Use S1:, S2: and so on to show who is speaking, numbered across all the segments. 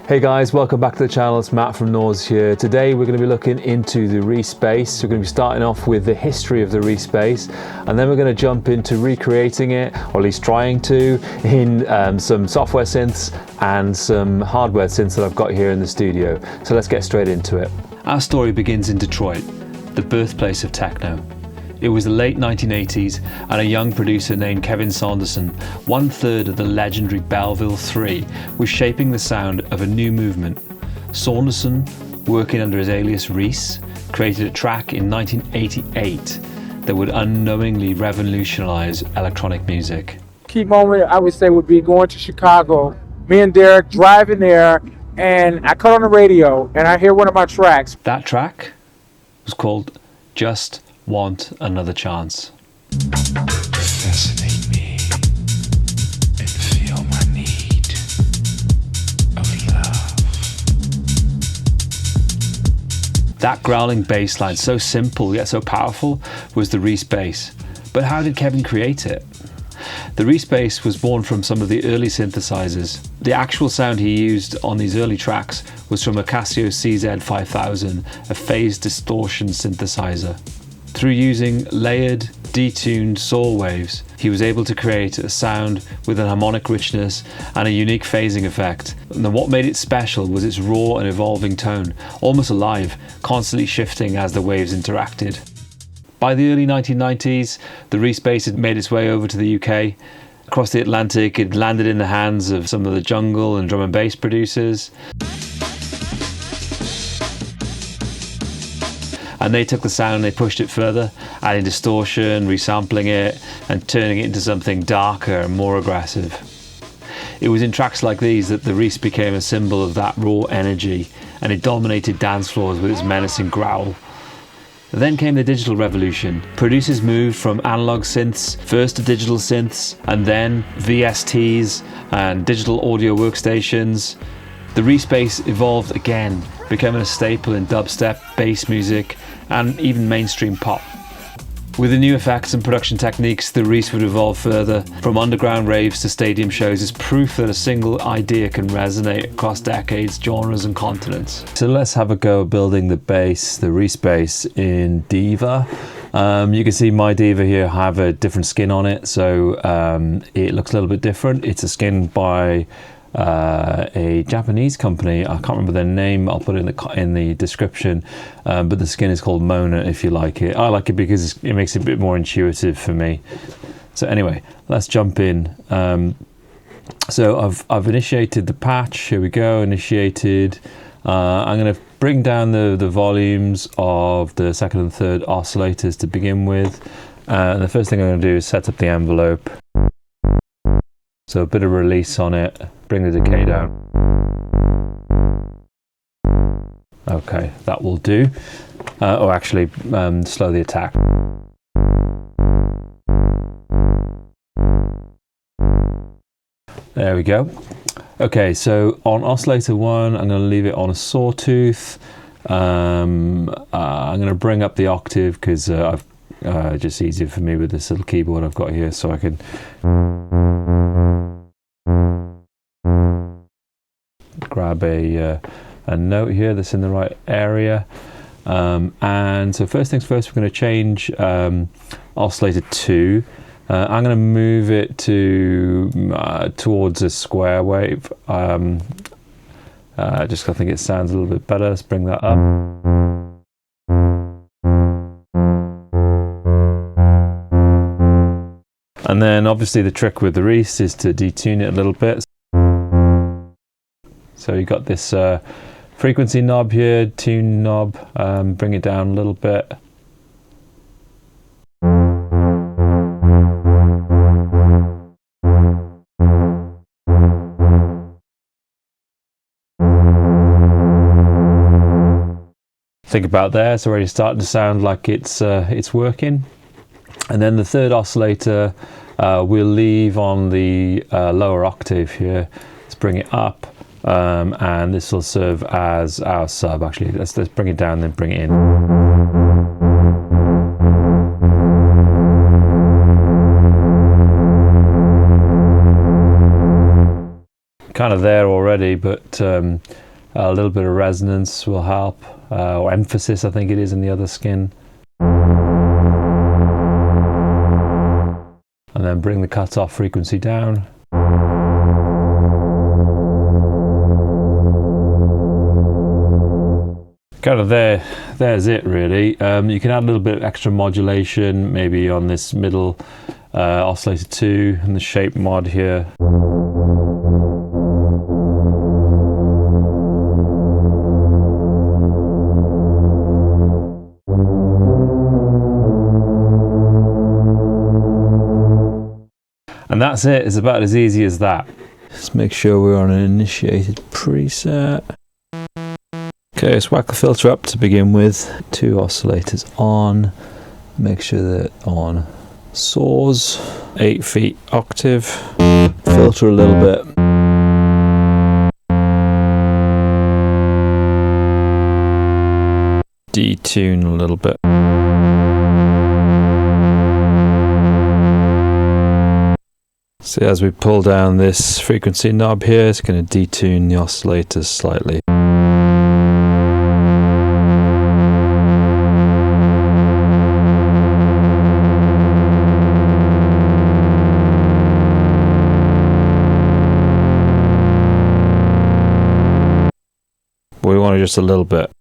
S1: Hey guys, welcome back to the channel. It's Matt from Nors here. Today we're going to be looking into the Reese bass. We're going to be starting off with the history of the Reese bass, and then we're going to jump into recreating it, or at least trying to, in some software synths and some hardware synths that I've got here in the studio. So let's get straight into it. Our story begins in Detroit, the birthplace of techno. It was the late 1980s, and a young producer named Kevin Saunderson, one-third of the legendary Belleville 3, was shaping the sound of a new movement. Saunderson, working under his alias Reese, created a track in 1988 that would unknowingly revolutionize electronic music.
S2: Key moment, I would say, would be going to Chicago. Me and Derek driving there, and I cut on the radio, and I hear one of my tracks.
S1: That track was called Just Want Another Chance.
S3: Fascinate me and feel my need of love.
S1: That growling bass line, so simple yet so powerful, was the Reese bass. But how did Kevin create it? The Reese bass was born from some of the early synthesizers. The actual sound he used on these early tracks was from a Arturia CZ V, a phase distortion synthesizer. Through using layered, detuned saw waves, he was able to create a sound with an harmonic richness and a unique phasing effect. And then what made it special was its raw and evolving tone, almost alive, constantly shifting as the waves interacted. By the early 1990s, the Reese bass had made its way over to the UK. Across the Atlantic, it landed in the hands of some of the jungle and drum and bass producers. And they took the sound, they pushed it further, adding distortion, resampling it, and turning it into something darker and more aggressive. It was in tracks like these that the Reese became a symbol of that raw energy, and it dominated dance floors with its menacing growl. Then came the digital revolution. Producers moved from analog synths, first to digital synths, and then VSTs and digital audio workstations. The Reese bass evolved again, becoming a staple in dubstep, bass music, and even mainstream pop. With the new effects and production techniques, the Reese would evolve further, from underground raves to stadium shows, as proof that a single idea can resonate across decades, genres, and continents. So let's have a go at building the bass, the Reese bass, in Diva. You can see my Diva here have a different skin on it, so it looks a little bit different. It's a skin by a Japanese company. I can't remember their name. I'll put it in the description, but the skin is called Mona if you like it. I like it because it makes it a bit more intuitive for me. So anyway, let's jump in. So I've initiated the patch. Here we go, initiated. I'm going to bring down the volumes of the second and third oscillators to begin with. And the first thing I'm going to do is set up the envelope. So a bit of release on it, bring the decay down. Okay, that will do. Or actually, slow the attack. There we go. Okay, so on oscillator 1, I'm going to leave it on a sawtooth. I'm going to bring up the octave because I've just easier for me with this little keyboard I've got here, so I can grab a note here that's in the right area. And so first things first, we're going to change oscillator 2. I'm going to move it to towards a square wave. Just I think it sounds a little bit better. Let's bring that up. And then obviously the trick with the Reese is to detune it a little bit. So you got this frequency knob here, tune knob, bring it down a little bit. Think about there, it's already starting to sound like it's working. And then the third oscillator we'll leave on the lower octave here. Let's bring it up, and this will serve as our sub. Actually, let's bring it down, then bring it in. kind of there already, but a little bit of resonance will help, or emphasis I think it is in the other skin. And then bring the cut-off frequency down. Kind of there's it really. You can add a little bit of extra modulation, maybe on this middle oscillator 2 and the shape mod here. And that's it, it's about as easy as that. Let's make sure we're on an initiated preset. Okay, let's whack the filter up to begin with. 2 oscillators on. Make sure they're on saws. 8 feet octave. Filter a little bit. Detune a little bit. So as we pull down this frequency knob here, it's going to detune the oscillators slightly. We want it just a little bit.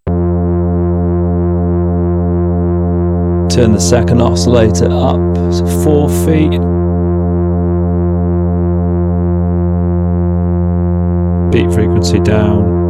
S1: Turn the second oscillator up, so 4 feet. Beat frequency down.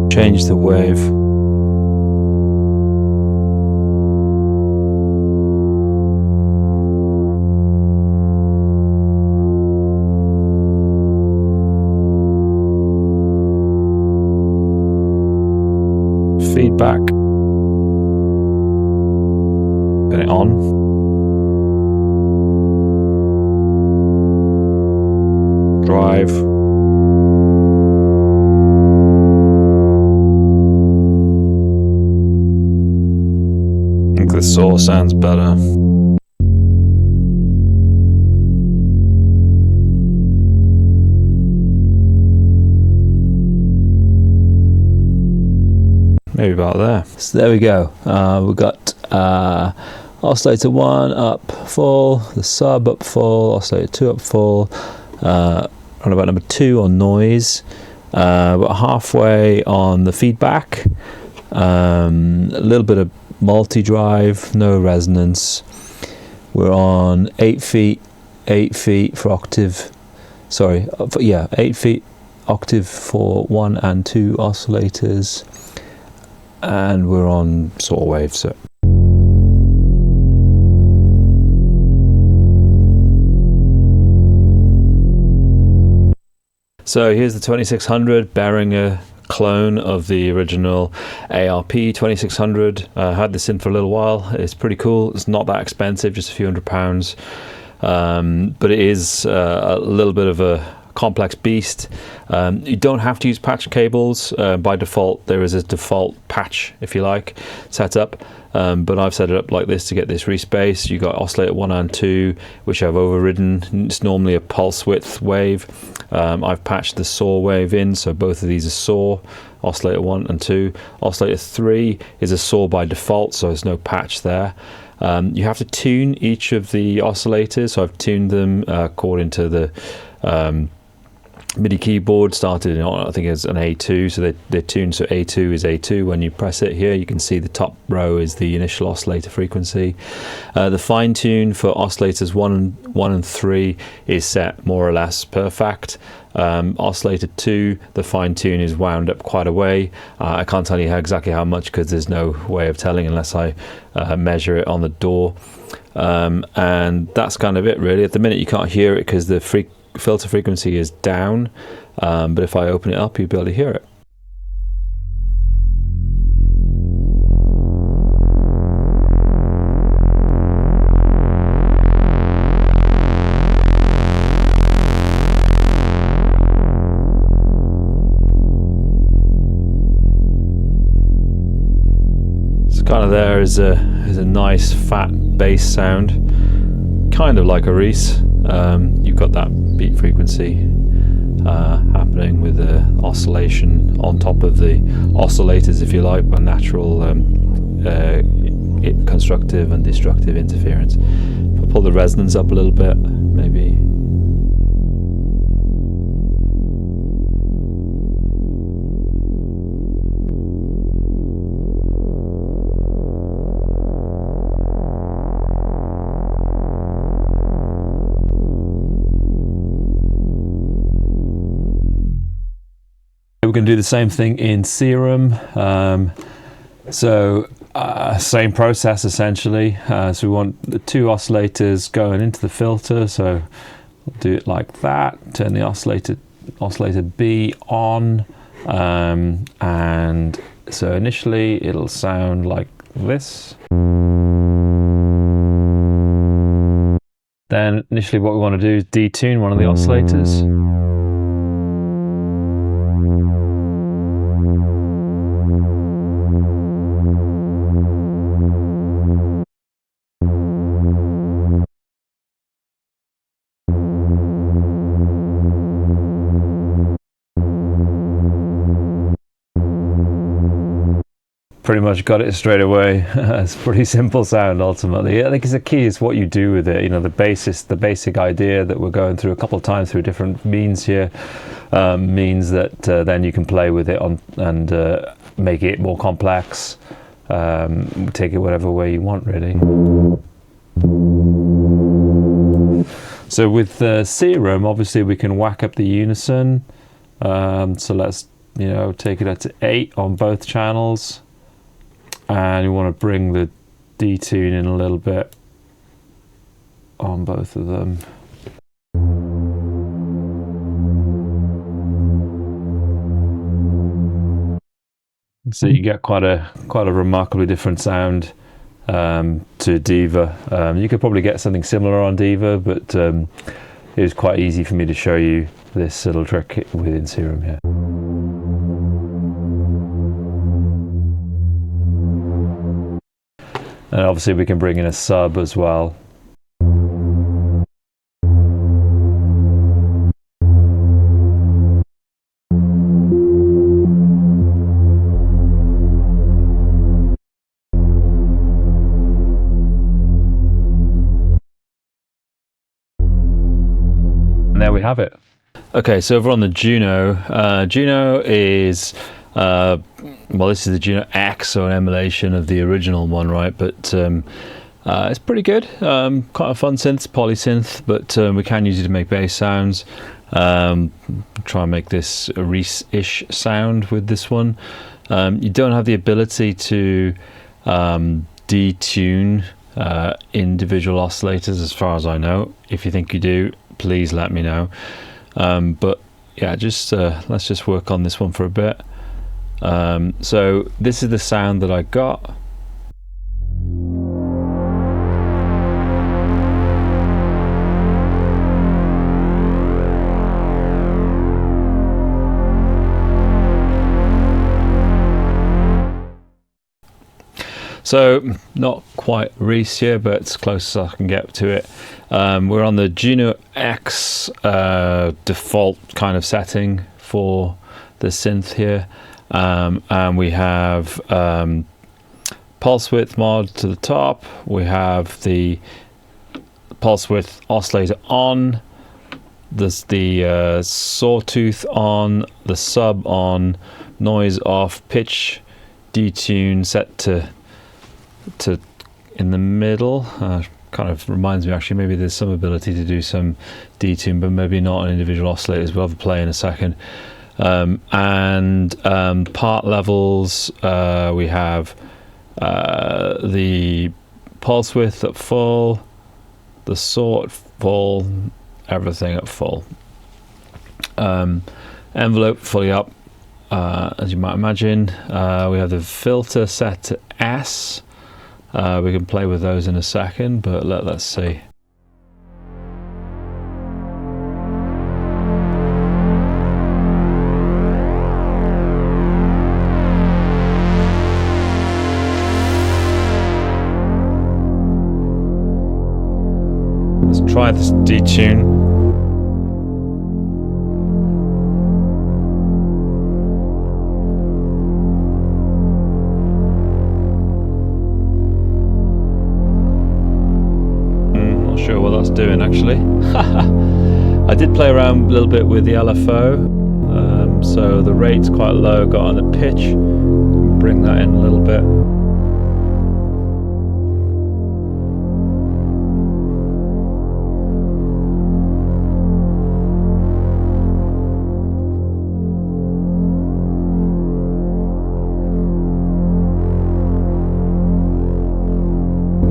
S1: Change the wave. Feedback. Turn it on. Drive. I think the saw sounds better. Maybe about there. So there we go. We've got oscillator 1 up full, the sub up full, oscillator 2 up full, roundabout number 2 on noise, about halfway on the feedback, a little bit of multi-drive, no resonance. We're on 8 feet for octave, 8 feet octave for 1 and 2 oscillators. And we're on saw wave, so here's the 2600, bearing a clone of the original ARP 2600. I had this in for a little while. It's pretty cool. It's not that expensive, just a few £100, but it is a little bit of a complex beast. You don't have to use patch cables. By default there is a default patch, if you like, set up, but I've set it up like this to get this Reese bass. You got oscillator 1 and 2, which I've overridden. It's normally a pulse width wave. I've patched the saw wave in, so both of these are saw, oscillator 1 and 2. Oscillator 3 is a saw by default, so there's no patch there. You have to tune each of the oscillators, so I've tuned them according to the MIDI keyboard. Started on, I think it's an A2, so they're tuned, so A2 is A2. When you press it here, you can see the top row is the initial oscillator frequency. The fine tune for oscillators 1 and 3 is set more or less perfect. Oscillator 2, the fine tune is wound up quite a way. I can't tell you exactly how much because there's no way of telling unless I measure it on the door. And that's kind of it really. At the minute you can't hear it because the filter frequency is down, but if I open it up you'll be able to hear it. there is a nice fat bass sound, kind of like a Reese. You've got that beat frequency happening with the oscillation on top of the oscillators, if you like, by natural constructive and destructive interference. If I pull the resonance up a little bit, maybe. We're going to do the same thing in Serum. Same process essentially. So we want the two oscillators going into the filter. So we'll do it like that. Turn the oscillator B on, and so initially it'll sound like this. Then initially what we want to do is detune one of the oscillators. Pretty much got it straight away. It's a pretty simple sound ultimately. I think the key is what you do with it. You know, the basic idea that we're going through a couple of times through different means here means that then you can play with it and make it more complex. Take it whatever way you want, really. So with Serum, obviously we can whack up the unison. So let's take it up to 8 on both channels. And you want to bring the detune in a little bit on both of them. So you get quite a remarkably different sound to Diva. You could probably get something similar on Diva, but it was quite easy for me to show you this little trick within Serum here. And obviously we can bring in a sub as well. And there we have it. Okay, so over on the Juno, Juno is well, this is the Juno X, so an emulation of the original one, right? But it's pretty good. Quite a fun synth, polysynth, but we can use it to make bass sounds. Try and make this a Reese-ish sound with this one. You don't have the ability to detune individual oscillators, as far as I know. If you think you do, please let me know. But yeah, let's just work on this one for a bit. So this is the sound that I got. So not quite Reese here, but it's close as I can get to it. We're on the Juno X default kind of setting for the synth here. And we have pulse width mod to the top. We have the pulse width oscillator on, the sawtooth on, the sub on, noise off, pitch detune set to in the middle. Kind of reminds me, actually, maybe there's some ability to do some detune, but maybe not on individual oscillators. We'll have a play in a second. And part levels, we have the pulse width at full, the saw at full, everything at full. Envelope fully up, as you might imagine. We have the filter set to S. We can play with those in a second, but let's see. Let's try this detune. Not sure what that's doing actually. I did play around a little bit with the LFO, so the rate's quite low, got on the pitch, bring that in a little bit.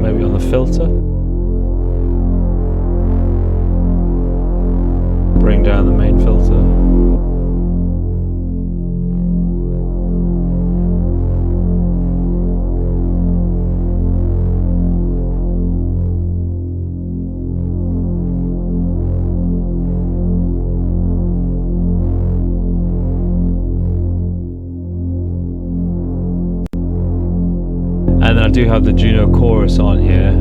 S1: Maybe on the filter. Bring down the main filter. And then I do have the Juno chorus on here.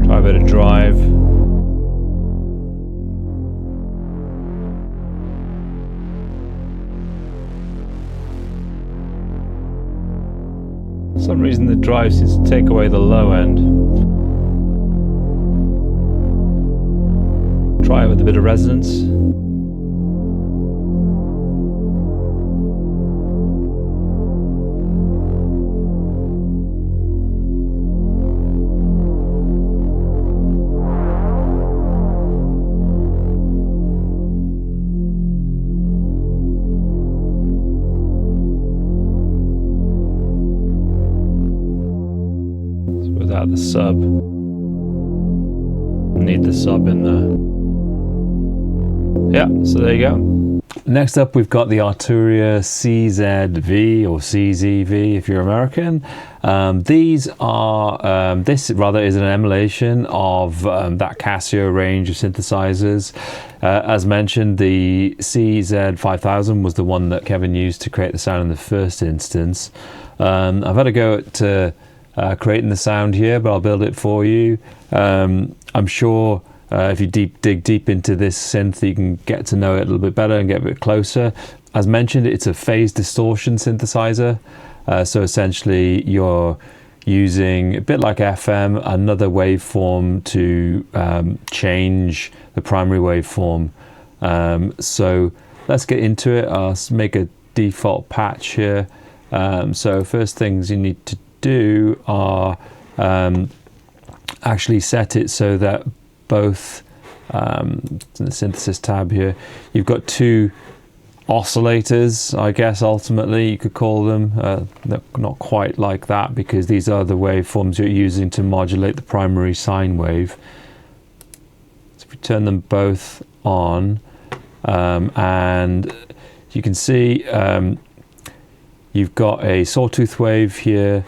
S1: Try a bit of drive. For some reason the drive seems to take away the low end. Try it with a bit of resonance. Without the sub. Need the sub in there. Yeah, so there you go. Next up we've got the Arturia CZ V or CZV if you're American. These are, this rather is an emulation of that Casio range of synthesizers. As mentioned, the CZ 5000 was the one that Kevin used to create the sound in the first instance. I've had a go at creating the sound here, but I'll build it for you. I'm sure if you dig deep into this synth, you can get to know it a little bit better and get a bit closer. As mentioned, it's a phase distortion synthesizer. So essentially you're using, a bit like FM, another waveform to change the primary waveform. So let's get into it. I'll make a default patch here. So first things you need to do are actually set it so that both in the synthesis tab here, you've got two oscillators, I guess ultimately you could call them. Not quite like that, because these are the waveforms you're using to modulate the primary sine wave. So if we turn them both on, and you can see you've got a sawtooth wave here,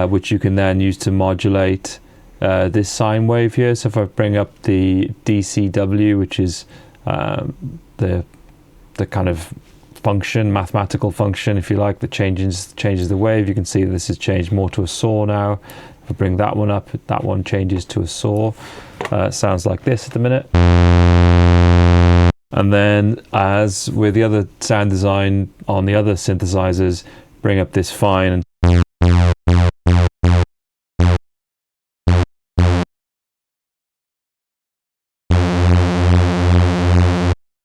S1: which you can then use to modulate this sine wave here. So if I bring up the DCW, which is the kind of function, mathematical function, if you like, that changes the wave, you can see this has changed more to a saw now. If I bring that one up, that one changes to a saw. It sounds like this at the minute. And then, as with the other sound design on the other synthesizers, bring up this fine and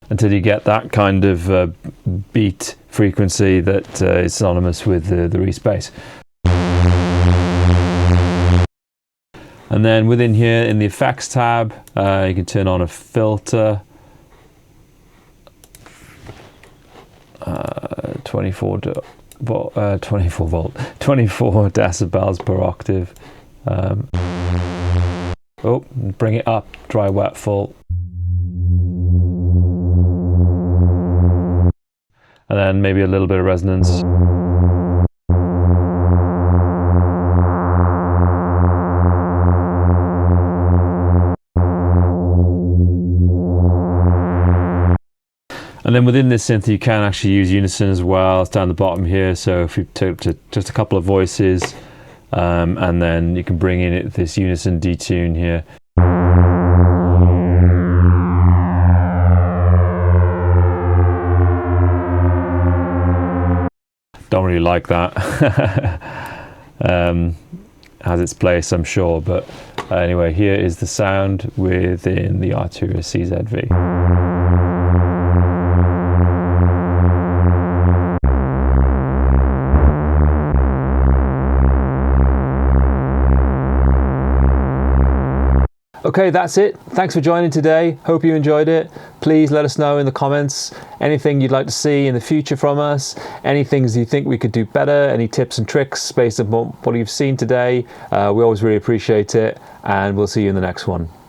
S1: until you get that kind of beat frequency that is synonymous with the Reese bass. And then within here in the effects tab, you can turn on a filter. 24 volt, 24 decibels per octave. Oh, bring it up, dry, wet, full. And then maybe a little bit of resonance. And And then within this synth, you can actually use unison as well. It's down the bottom here. So if you take just a couple of voices, and then you can bring in this unison detune here. Don't really like that. Has its place, I'm sure, but anyway, here is the sound within the Arturia CZ V. Okay, that's it. Thanks for joining today. Hope you enjoyed it. Please let us know in the comments anything you'd like to see in the future from us, any things you think we could do better, any tips and tricks based on what you've seen today. We always really appreciate it, and we'll see you in the next one.